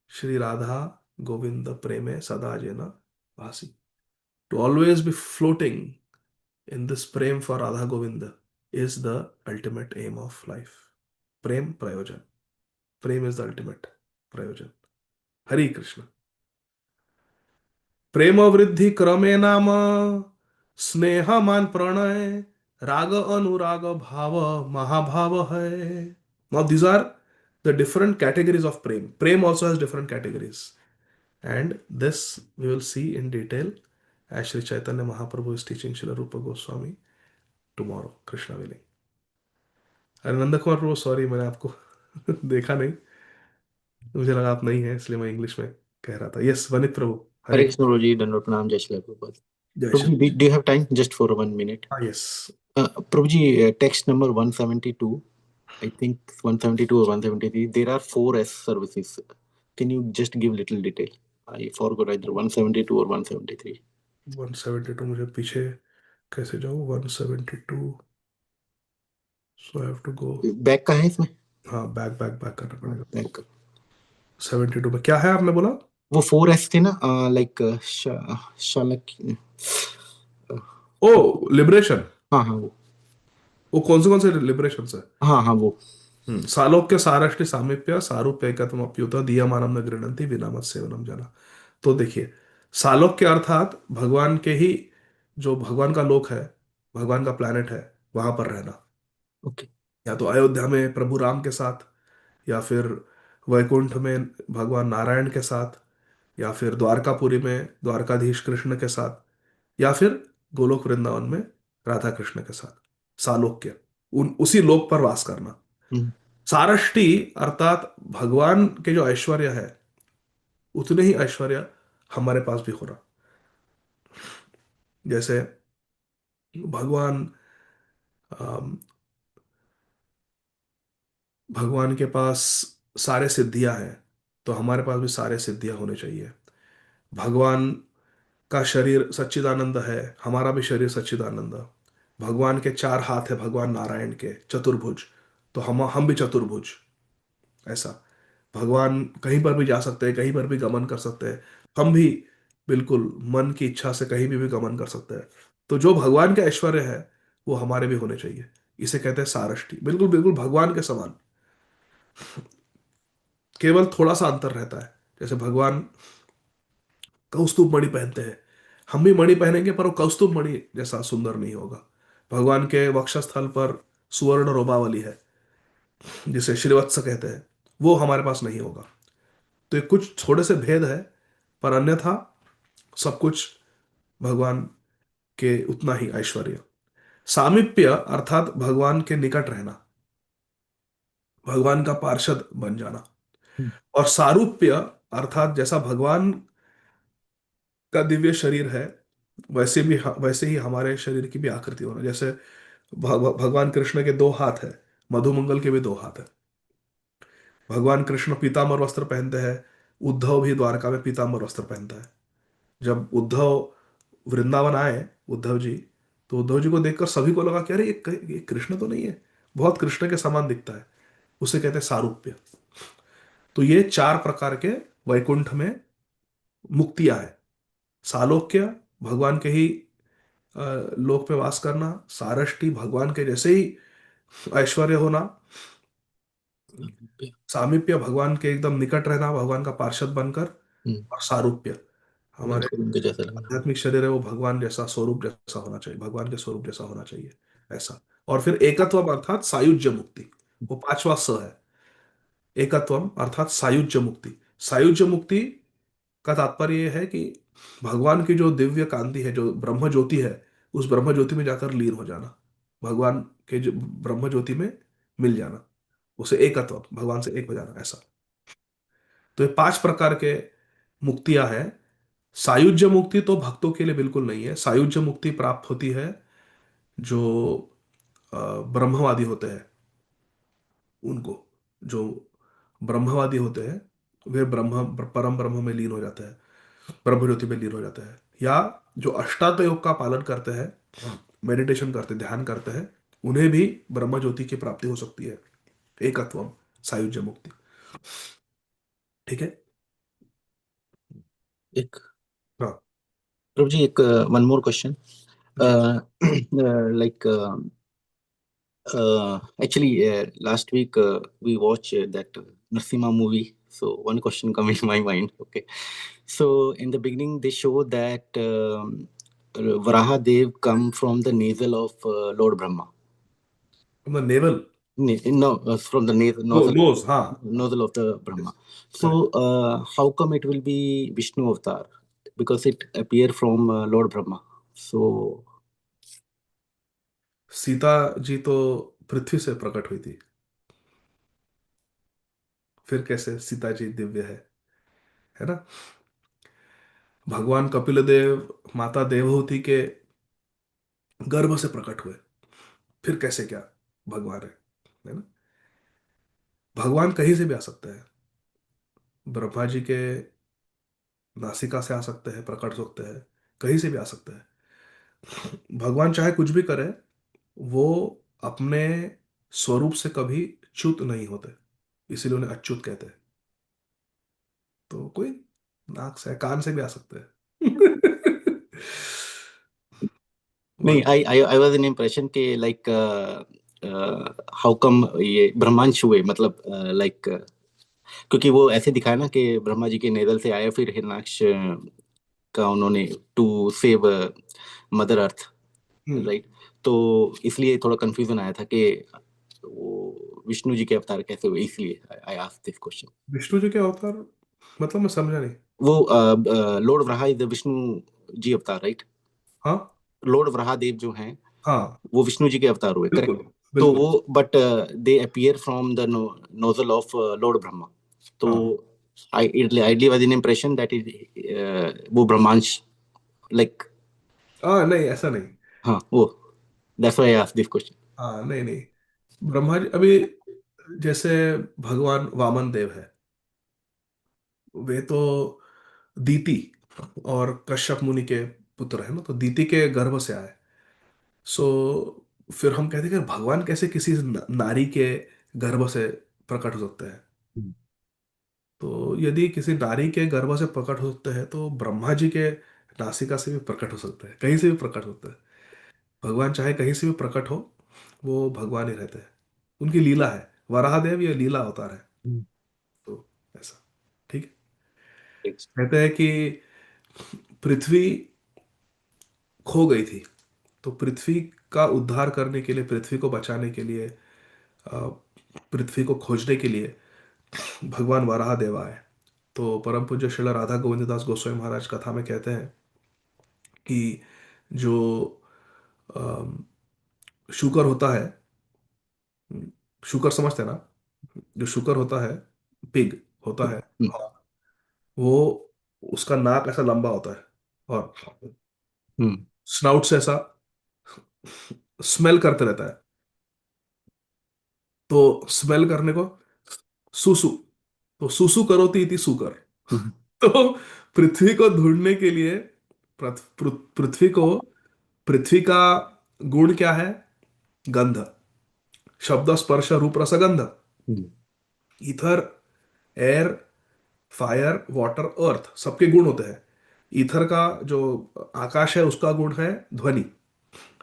Shri Radha Govinda Preme Sadajena Vasi. To always be floating in this prem for Radha Govinda is the ultimate aim of life. Prem Prayojan. Prem is the ultimate Prayojan. Hari Krishna. प्रेम वृद्धि क्रमे नाम स्नेह मान प्रणय राग अनुराग भाव महाभाव है. Now these are the different categories of prem. Prem also has different categories. And this we will see in detail as Sri Chaitanya Mahaprabhu is teaching Srila Rupa Goswami tomorrow, Krishna willing. अरे नंद कुमार प्रभु, sorry मैंने आपको देखा नहीं, मुझे लगा आप नहीं है इसलिए मैं इंग्लिश में कह रहा था. यस वनित प्रभु, Hare हरे Krishna Guruji, Dandavat Pranam, Jai Shri Prabhupada. जय Shri. Prabhuji, do you have time just for 1 minute? हाँ yes. Prabhuji, text number 172, I think 172 or 173, there are 4S services. Can you just give little detail? I forgot either 172 or 173. 172 मुझे पीछे कैसे जाऊँ? 172, so I have to go. Back का है इसमें? हाँ back back back करना पड़ेगा. बैक का 72 में क्या है आपने बोला? वो 4S थे ना, लाइक शालक. ओ लिबरेशन. हाँ हाँ वो कौन से लिबरेशन है? हाँ हाँ वो. सालोक्य साराष्टि सामीप्य सारूप्य एकत्वम अप्युत दीयमानम न गृह्णन्ति विना मत सेवनम जना. तो देखिए, सालोक्य अर्थात भगवान के ही, जो भगवान का लोक है, भगवान का प्लैनेट है, वहां पर रहना. ओके. या तो अयोध्या में प्रभु राम के साथ, या फिर वैकुंठ में भगवान नारायण के साथ, या फिर द्वारकापुरी में द्वारकाधीश कृष्ण के साथ, या फिर गोलोक वृंदावन में राधा कृष्ण के साथ. सालोक्य, उन उसी लोक पर वास करना. सारष्टी अर्थात भगवान के जो ऐश्वर्य है, उतने ही ऐश्वर्य हमारे पास भी होना. जैसे भगवान अम, भगवान के पास सारे सिद्धियां हैं, तो हमारे पास भी सारे सिद्धियां होने चाहिए. भगवान का शरीर सच्चिदानंद है, हमारा भी शरीर सच्चिदानंद. भगवान के 4 हाथ है, भगवान नारायण के चतुर्भुज, तो हम भी चतुर्भुज. ऐसा भगवान कहीं पर भी जा सकते हैं, कहीं पर भी गमन कर सकते हैं. हम भी बिल्कुल मन की इच्छा से कहीं भी गमन कर सकते हैं. तो जो भगवान के ऐश्वर्य है वो हमारे भी होने चाहिए. इसे कहते हैं सारष्टी, बिल्कुल बिल्कुल भगवान के समान. केवल थोड़ा सा अंतर रहता है. जैसे भगवान कौस्तुभ मणि पहनते हैं, हम भी मणि पहनेंगे पर वो कौस्तुभ मणि जैसा सुंदर नहीं होगा. भगवान के वक्षस्थल पर सुवर्ण रोबावली है, जिसे श्रीवत्स कहते हैं, वो हमारे पास नहीं होगा. तो ये कुछ थोड़े से भेद है, पर अन्यथा सब कुछ भगवान के उतना ही ऐश्वर्य. सामीप्य अर्थात भगवान के निकट रहना, भगवान का पार्षद बन जाना. और सारूप्य अर्थात जैसा भगवान का दिव्य शरीर है, वैसे ही हमारे शरीर की भी आकृति होना. जैसे भगवान कृष्ण के 2 हाथ है, मधुमंगल के भी 2 हाथ है. भगवान कृष्ण पीताम्बर वस्त्र पहनते हैं, उद्धव भी द्वारका में पीताम्बर वस्त्र पहनता है. जब उद्धव वृंदावन आए, उद्धव जी, तो उद्धव जी को देखकर सभी को लगा कि अरे ये कृष्ण तो नहीं है, बहुत कृष्ण के समान दिखता है. उसे कहते हैं सारूप्य. तो ये 4 प्रकार के वैकुंठ में मुक्तियां है. सालोक्य, भगवान के ही अ, लोक में वास करना. सारष्टी, भगवान के जैसे ही ऐश्वर्य होना. सामीप्य, भगवान के एकदम निकट रहना, भगवान का पार्षद बनकर. और सारूप्य, हमारे उनके जैसा लगना. आध्यात्मिक शरीर है वो भगवान जैसा, स्वरूप जैसा होना चाहिए, भगवान के स्वरूप जैसा होना चाहिए. ऐसा. और फिर एकत्व अर्थात सायुज्य मुक्ति, वो 5वां है. एकत्वम अर्थात सायुज्य मुक्ति. सायुज्य मुक्ति का तात्पर्य यह है कि भगवान की जो दिव्य कांति है, जो ब्रह्म ज्योति है, उस ब्रह्म ज्योति में जाकर लीन हो जाना, भगवान के जो ब्रह्म ज्योति में मिल जाना, उसे एकत्व, भगवान से एक हो जाना. ऐसा. तो ये 5 प्रकार के मुक्तियां हैं. सायुज्य मुक्ति तो भक्तों के लिए बिल्कुल नहीं है. सायुज्य मुक्ति प्राप्त होती है जो ब्रह्मवादी होते हैं, उनको. जो ब्रह्मवादी होते हैं वे परम ब्रह्म में लीन हो जाते हैं, ब्रह्म ज्योति में लीन हो जाते हैं. या जो अष्टांग योग का पालन करते हैं, मेडिटेशन करते, ध्यान करते हैं, उन्हें भी ब्रह्म ज्योति की प्राप्ति हो सकती है. एकत्वम, सायुज्य मुक्ति. ठीक है. एक हाँ प्रभु जी, एक one more question. Ji. Like actually last week we watched that Narsimha movie. So one question come in my mind. Okay, so in the beginning they show that Varaha Dev come from the navel of Lord Brahma. Navel. No, from the nozzle, nose, हाँ। nozzle of the Brahma. Correct. So, how come it will be Vishnu avatar? Because it appear from Lord Brahma. So, Sita ji तो पृथ्वी से प्रकट हुई थी, फिर कैसे सीता जी दिव्य है ना? भगवान कपिल देव माता देवहूति के गर्भ से प्रकट हुए, फिर कैसे क्या भगवान है ना? भगवान कहीं से भी आ सकते हैं, ब्रह्मा जी के नासिका से आ सकते हैं, प्रकट हो सकते हैं, कहीं से भी आ सकते हैं। भगवान चाहे कुछ भी करे, वो अपने स्वरूप से कभी च्युत नहीं होते, इसीलिए उन्हें अच्युत कहते हैं। तो कोई नाक से कान से भी आ सकते हैं। नहीं, भग- I was in impression कि like how come ये ब्रह्मांश हुए, मतलब क्योंकि वो ऐसे दिखाया ना कि ब्रह्मा जी के नेदल से आया, फिर हिरण्याक्ष का उन्होंने to save mother earth, hmm. Right? तो इसलिए थोड़ा कंफ्यूजन आया था कि वो विष्णु जी के अवतार कैसे हुए, इसलिए I asked this question. Vishnu ji के अवतार, मतलब मैं समझा नहीं। वो Lord Varaha is the Vishnu ji avatar, right? हाँ लॉर्ड वराहदेव जो हैं, हाँ, वो विष्णु जी के अवतार हुए, बिल्कुल करेक्ट? तो बिल्कुल। वो but they appear from the nozzle of Lord Brahma. तो हाँ I live an impression that is वो ब्रह्मांश, लाइक। हाँ, नहीं ऐसा नहीं। हाँ, वो that's why I asked this question. हाँ नहीं नहीं, ब्रह्मा जी अभी, जैसे भगवान वामन देव है, वे तो दीति और कश्यप मुनि के पुत्र है ना, तो दीति के गर्भ से आए। सो फिर हम कहते हैं कि भगवान कैसे किसी नारी के गर्भ से प्रकट हो सकते हैं? तो यदि किसी नारी के गर्भ से प्रकट हो सकते हैं, तो ब्रह्मा जी के नासिका से भी प्रकट हो सकते हैं, कहीं से भी प्रकट होते हैं। भगवान चाहे कहीं से भी प्रकट हो, वो भगवान ही रहते हैं। उनकी लीला है, वराहदेव ये लीला अवतार है। तो ऐसा, ठीक है। कहते हैं कि पृथ्वी खो गई थी, तो पृथ्वी का उद्धार करने के लिए, पृथ्वी को बचाने के लिए, अ, पृथ्वी को खोजने के लिए भगवान वराह देव आए। तो परम पूज्य श्रील राधा गोविंद दास गोस्वामी महाराज कथा में कहते हैं कि जो अम, शुकर होता है, शुकर समझते हैं ना? जो शुकर होता है, पिग होता है, वो, उसका नाक ऐसा लंबा होता है, और स्नाउट से ऐसा स्मेल करते रहता है। तो स्मेल करने को सुसु, तो सुसु करोती इति सुकर। तो पृथ्वी को ढूंढने के लिए, पृथ्वी को, पृथ्वी का गुण क्या है? गंध, शब्द स्पर्श रूप रसगंध। ईथर, एयर, फायर, वाटर, अर्थ, सबके गुण होते हैं। ईथर का जो आकाश है, उसका गुण है ध्वनि,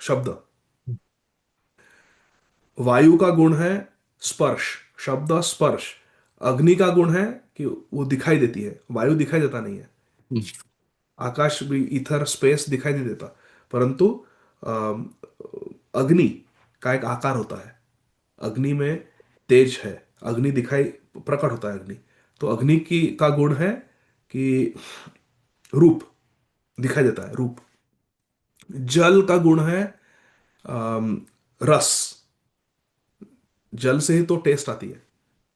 शब्द। वायु का गुण है स्पर्श, शब्द स्पर्श। अग्नि का गुण है कि वो दिखाई देती है, वायु दिखाई देता नहीं है। आकाश भी, ईथर, स्पेस दिखाई नहीं देता, परंतु अम, अग्नि का एक आकार होता है। अग्नि में तेज है, अग्नि दिखाई, प्रकट होता है अग्नि। तो अग्नि की का गुण है कि रूप, दिखाई देता है रूप। जल का गुण है अम, रस, जल से ही तो टेस्ट आती है।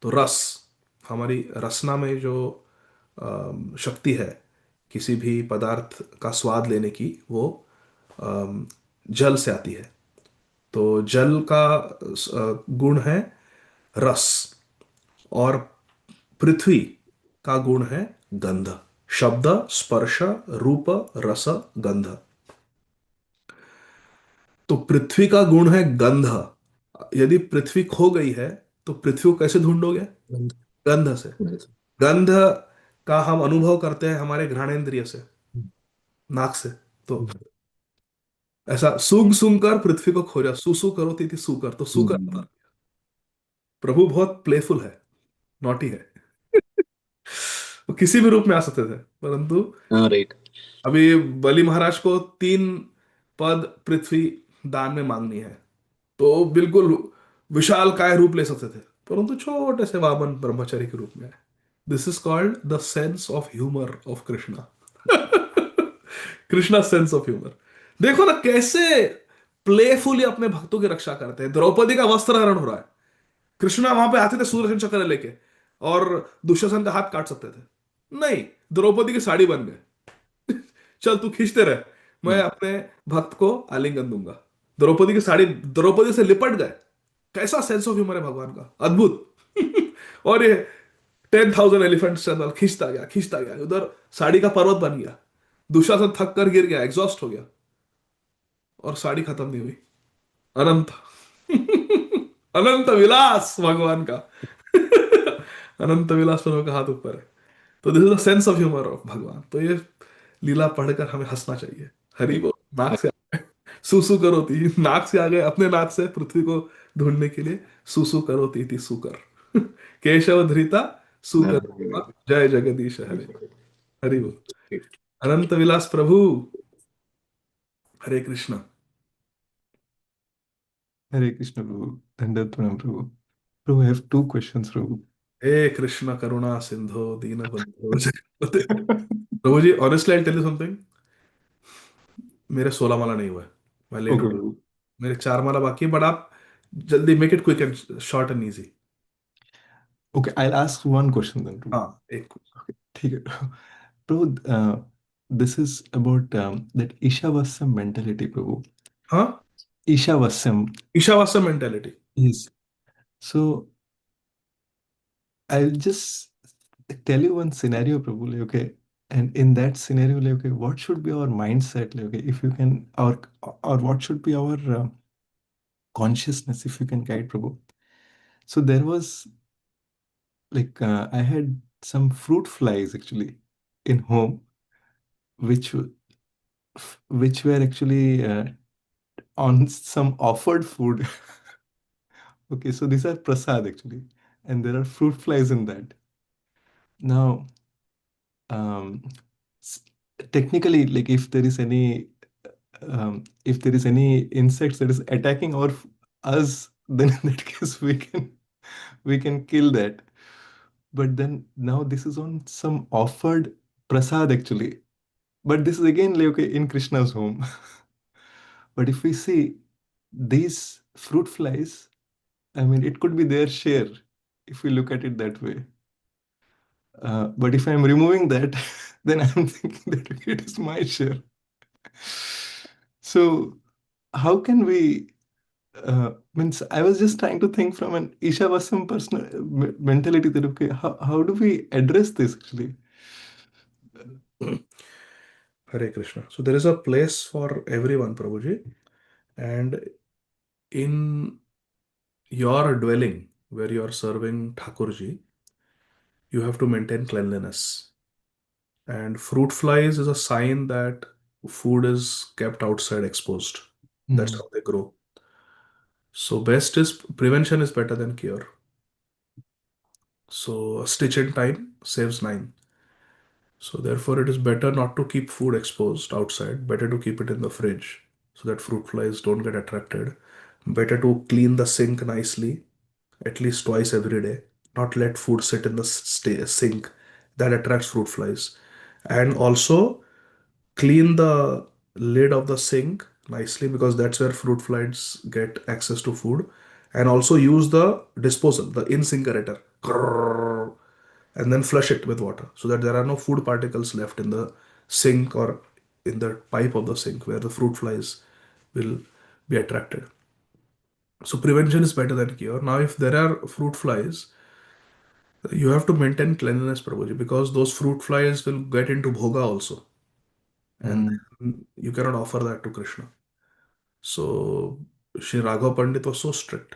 तो रस, हमारी रसना में जो शक्ति है किसी भी पदार्थ का स्वाद लेने की, वो अम, जल से आती है। तो जल का गुण है रस, और पृथ्वी का गुण है गंध, शब्द स्पर्श रूप रस गंध। तो पृथ्वी का गुण है गंध। यदि पृथ्वी खो गई है, तो पृथ्वी को कैसे ढूंढोगे? गंध से। गंध का हम अनुभव करते हैं हमारे घ्राणेन्द्रिय से, नाक से। तो ऐसा सूंघ सूंघ कर पृथ्वी को खोजा, सुसु करो थी सुकर, तो सुकर था। प्रभु बहुत प्लेफुल है, नॉटी है। वो किसी भी रूप में आ सकते थे, परंतु हाँ, राइट। अभी बलि महाराज को 3 पद पृथ्वी दान में मांगनी है, तो बिल्कुल विशाल काय रूप ले सकते थे, परंतु छोटे से वामन ब्रह्मचारी के रूप में आए। This is called the sense of humour of Krishna. Krishna sense of humour. देखो ना कैसे प्लेफुली अपने भक्तों की रक्षा करते हैं। द्रौपदी का वस्त्र हरण हो रहा है, कृष्णा वहां पे आते थे सुदर्शन चक्र लेके, और दुशासन का हाथ काट सकते थे। नहीं, द्रौपदी की साड़ी बन गए। चल तू खींचते रह, मैं Hmm. अपने भक्त को आलिंगन दूंगा। द्रौपदी की साड़ी, द्रौपदी से लिपट गए। कैसा सेंस ऑफ ह्यूमर है भगवान का, अद्भुत। और ये 10,000 एलिफेंट चंदल खींचता गया उधर, साड़ी का पर्वत बन गया। दुशासन थक कर गिर गया, एग्जॉस्ट हो गया, और साड़ी खत्म नहीं हुई। अनंत। अनंत विलास भगवान का। अनंत विलास पर उनका हाथ ऊपर है। तो this is the sense of humour of भगवान। तो ये लीला पढ़कर हमें हंसना चाहिए। हरि Yeah. बोल। नाक I- से सुसु करोती, नाक से आ गए, अपने नाक से पृथ्वी को ढूंढने के लिए। सुसु करोती थी सुकर। केशव धृता सुकर। जय जगदीश हरे। हरि बोल। अनंत विलास प्रभु। हरे Krishna. Hare Krishna, Prabhu. Dandavat Pranam, Prabhu. Prabhu, I have two questions, Prabhu. हे कृष्ण करुणा सिंधु दीन बंधु जगन्नाथ। प्रभु जी, honestly I tell you something, मेरे 16 माला नहीं हुआ है, मैं लेट Okay, उठा। Prabhu. मेरे 4 माला बाकी है, बट आप जल्दी make it quick and short and easy. Okay, I'll ask one question then, Prabhu. हाँ, एक। Okay, ठीक है। Prabhu, this is about that Ishavasya mentality, Prabhu. हाँ, Ishavasya Ishavasya mentality. is so. I'll just tell you one scenario, Prabhu. Okay, and in that scenario, okay, what should be our mindset? Okay, if you can, or what should be our consciousness, if you can guide, Prabhu. So there was I had some fruit flies actually in home, which which were actually on some offered food. Okay, so these are prasad actually, and there are fruit flies in that. Now, um, s- technically, like if there is any insects that is attacking us, then in that case we can kill that. But then now this is on some offered prasad actually. But this is again like okay, in Krishna's home. But if we see these fruit flies, I mean, it could be their share if we look at it that way. But if I'm removing that, then I'm thinking that okay, it is my share. So how can we? Means I was just trying to think from an Ishavasam personal mentality that okay, how do we address this actually? Hare Krishna. So there is a place for everyone Prabhu ji, and in your dwelling where you are serving Thakurji, you have to maintain cleanliness. And fruit flies is a sign that food is kept outside exposed. That's Mm, how they grow. So best is prevention is better than cure. So a stitch in time saves nine. So therefore it is better not to keep food exposed outside. Better to keep it in the fridge so that fruit flies don't get attracted. Better to clean the sink nicely at least twice every day. Not let food sit in the sink, that attracts fruit flies. And also clean the lid of the sink nicely because that's where fruit flies get access to food. And also use the disposal, the incinerator, and then flush it with water so that there are no food particles left in the sink or in the pipe of the sink where the fruit flies will be attracted. So prevention is better than cure. Now, if there are fruit flies, you have to maintain cleanliness, Prabhuji, because those fruit flies will get into bhoga also, and mm, then you cannot offer that to Krishna. So Sri Raghav Pandit was so strict.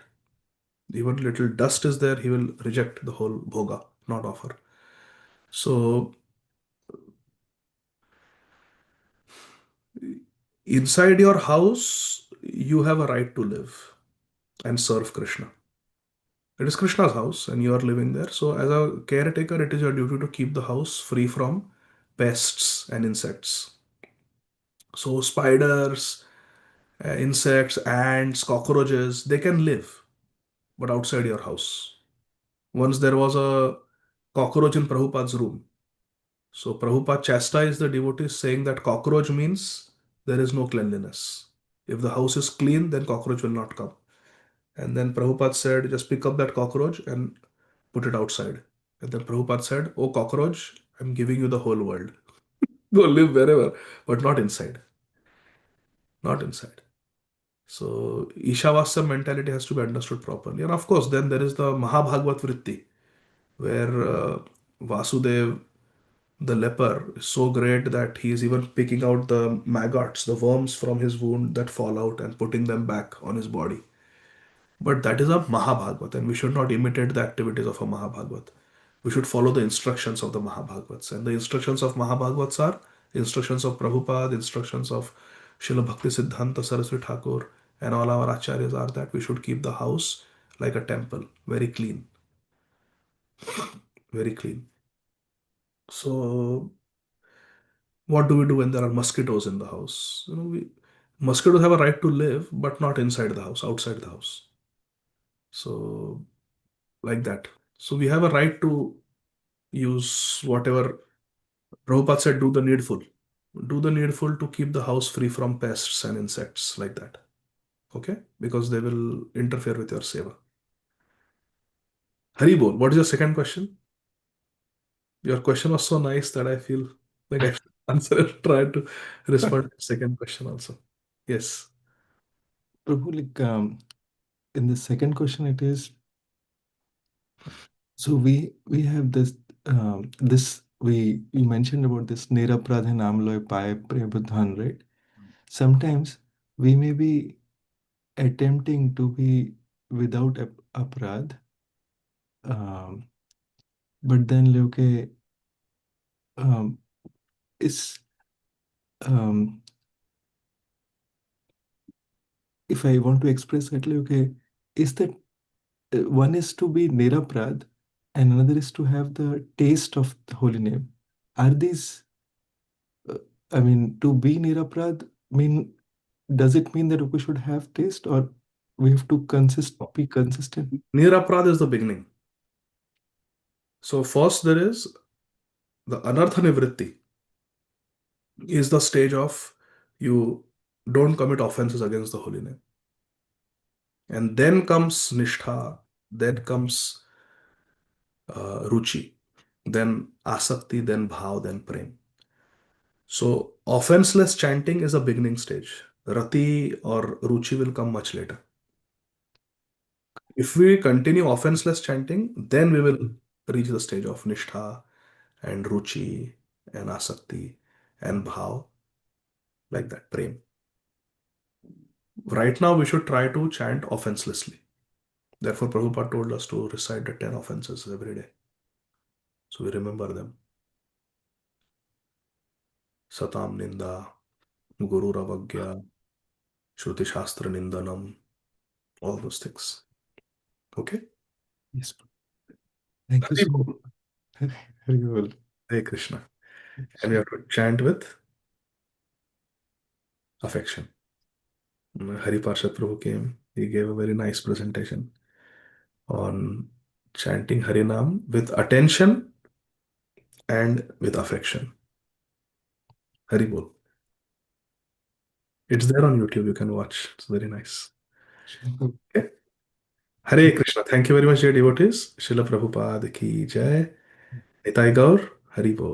Even little dust is there, he will reject the whole bhoga, not offer. So inside your house, you have a right to live and serve Krishna. It is Krishna's house and you are living there. So, as a caretaker, it is your duty to keep the house free from pests and insects. So, spiders, insects, ants, cockroaches, they can live. but outside your house. Once there was a cockroach in Prabhupada's room. So Prabhupada chastised the devotees saying that cockroach means there is no cleanliness. If the house is clean, then cockroach will not come. And then Prabhupada said, just pick up that cockroach and put it outside. And then Prabhupada said, oh cockroach, I'm giving you the whole world. Go live wherever, but not inside. Not inside. So Ishavasya mentality has to be understood properly. And of course, then there is the Mahabhagavad Vritti, where Vasudev, the leper, is so great that he is even picking out the maggots, the worms from his wound that fall out and putting them back on his body. But that is a Mahabhagavat, and we should not imitate the activities of a Mahabhagavat. We should follow the instructions of the Mahabhagavats. And the instructions of Mahabhagavats are instructions of Prabhupada, instructions of Srila Bhakti Siddhanta Saraswati Thakur, and all our acharyas are that we should keep the house like a temple, very clean, very clean. So, what do we do when there are mosquitoes in the house? Mosquitoes have a right to live, but not inside the house, outside the house. So, like that. So, we have a right to use whatever Prabhupada said, do the needful. Do the needful to keep the house free from pests and insects like that. Okay? Because they will interfere with your seva. Hari bol, what is your second question? Your question was so nice that I feel like I should answer it, try to respond to the second question also. Yes. Prabhu, like in the second question, it is so we have this you mentioned about this Nirapradha Namloy Pai Prabodhan, right? Sometimes we may be attempting to be without aparadh, um, but then okay, um, is if I want to express it, okay, is that one is to be niraprad and another is to have the taste of the holy name. Are these, I mean, to be niraprad mean, does it mean that we should have taste or we have to be consistent? Niraprad is the beginning. So first there is the anartha nivritti is the stage of you don't commit offenses against the holy name. And then comes nishtha, then comes ruchi, then asakti, then bhav, then prem. So offenseless chanting is a beginning stage. Rati or ruchi will come much later. If we continue offenseless chanting, then we will reach the stage of nishtha and ruchi and asakti and bhav, like that, prem. Right now, we should try to chant offenselessly. Therefore, Prabhupada told us to recite the 10 offenses every day. So we remember them. Satam Ninda, Guru Ravagya, Shruti Shastra Nindanam, all those things. Okay? Yes. Thank you so much. Hari Bol. Hare Krishna. And we have to chant with affection. Hari Parshad Prabhu came. He gave a very nice presentation on chanting Harinam with attention and with affection. Hari Bol. It's there on YouTube. You can watch. It's very nice. Okay. Hare Krishna. Thank you very much, dear devotees. Srila Prabhupada ki jai. Nitai Gaur. Hari Bol.